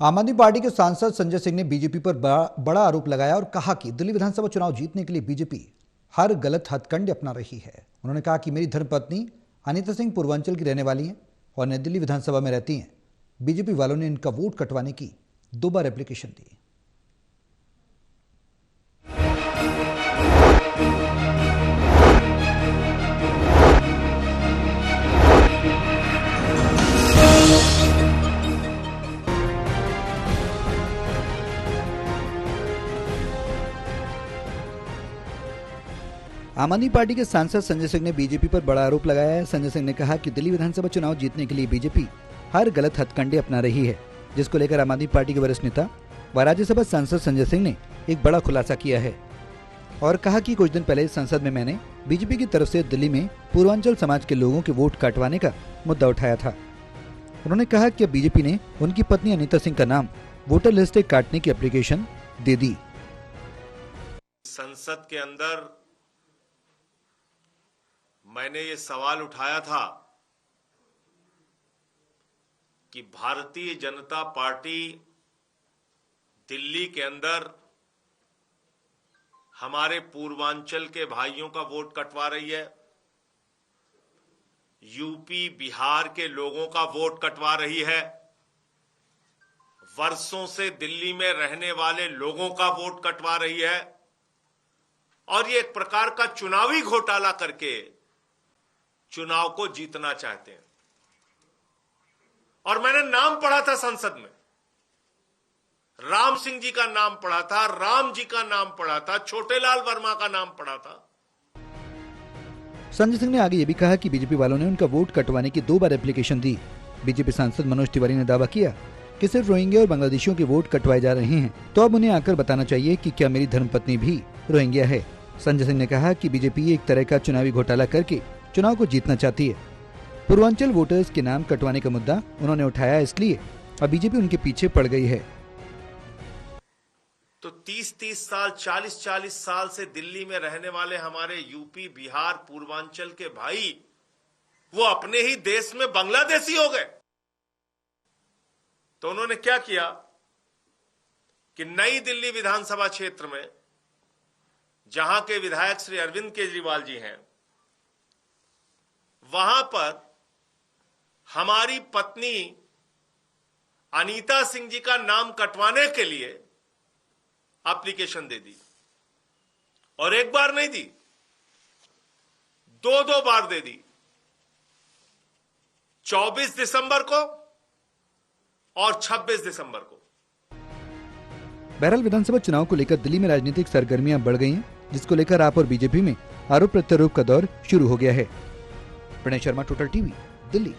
आम आदमी पार्टी के सांसद संजय सिंह ने बीजेपी पर बड़ा आरोप लगाया और कहा कि दिल्ली विधानसभा चुनाव जीतने के लिए बीजेपी हर गलत हथकंडे अपना रही है। उन्होंने कहा कि मेरी धर्मपत्नी अनीता सिंह पूर्वांचल की रहने वाली हैं और नई दिल्ली विधानसभा में रहती हैं। बीजेपी वालों ने इनका वोट कटवाने की 2 बार एप्लीकेशन दी। आम आदमी पार्टी के सांसद संजय सिंह ने बीजेपी पर बड़ा आरोप लगाया है। संजय सिंह ने कहा कि दिल्ली विधानसभा चुनाव जीतने के लिए बीजेपी हर गलत हथकंडे अपना रही है, जिसको लेकर आम आदमी पार्टी के वरिष्ठ नेता व राज्यसभा सांसद संजय सिंह ने एक बड़ा खुलासा किया है और कहा कि कुछ दिन पहले संसद में मैंने बीजेपी की तरफ से दिल्ली में पूर्वांचल समाज के लोगों के वोट काटवाने का मुद्दा उठाया था। उन्होंने कहा कि बीजेपी ने उनकी पत्नी अनीता सिंह का नाम वोटर लिस्ट से काटने की एप्लीकेशन दे दी। संसद के अंदर मैंने ये सवाल उठाया था कि भारतीय जनता पार्टी दिल्ली के अंदर हमारे पूर्वांचल के भाइयों का वोट कटवा रही है, यूपी बिहार के लोगों का वोट कटवा रही है, वर्षों से दिल्ली में रहने वाले लोगों का वोट कटवा रही है और ये एक प्रकार का चुनावी घोटाला करके चुनाव को जीतना चाहते हैं। और मैंने नाम पढ़ा था संसद में, राम सिंह जी का नाम पढ़ा था, राम जी का नाम पढ़ा था, छोटेलाल वर्मा का नाम पढ़ा था। संजय सिंह ने आगे ये भी कहा कि बीजेपी वालों ने उनका वोट कटवाने की 2 बार एप्लीकेशन दी। बीजेपी सांसद मनोज तिवारी ने दावा किया कि सिर्फ रोहिंग्या और बांग्लादेशियों के वोट कटवाए जा रहे हैं, तो अब उन्हें आकर बताना चाहिए कि क्या मेरी धर्मपत्नी भी रोहिंग्या है। संजय सिंह ने कहा कि बीजेपी एक तरह का चुनावी घोटाला करके चुनाव को जीतना चाहती है। पूर्वांचल वोटर्स के नाम कटवाने का मुद्दा उन्होंने उठाया, इसलिए अब बीजेपी उनके पीछे पड़ गई है। तो 30-30 साल, 40-40 साल से दिल्ली में रहने वाले हमारे यूपी बिहार पूर्वांचल के भाई वो अपने ही देश में बांग्लादेशी हो गए। तो उन्होंने क्या किया कि नई दिल्ली विधानसभा क्षेत्र में जहां के विधायक श्री अरविंद केजरीवाल जी हैं, वहां पर हमारी पत्नी अनीता सिंह जी का नाम कटवाने के लिए एप्लीकेशन दे दी और एक बार नहीं दी, 2 बार दे दी, 24 दिसंबर को और 26 दिसंबर को। बहरहाल विधानसभा चुनाव को लेकर दिल्ली में राजनीतिक सरगर्मियां बढ़ गई हैं, जिसको लेकर आप और बीजेपी में आरोप प्रत्यारोप का दौर शुरू हो गया है। Pranay Sharma, total TV, Delhi.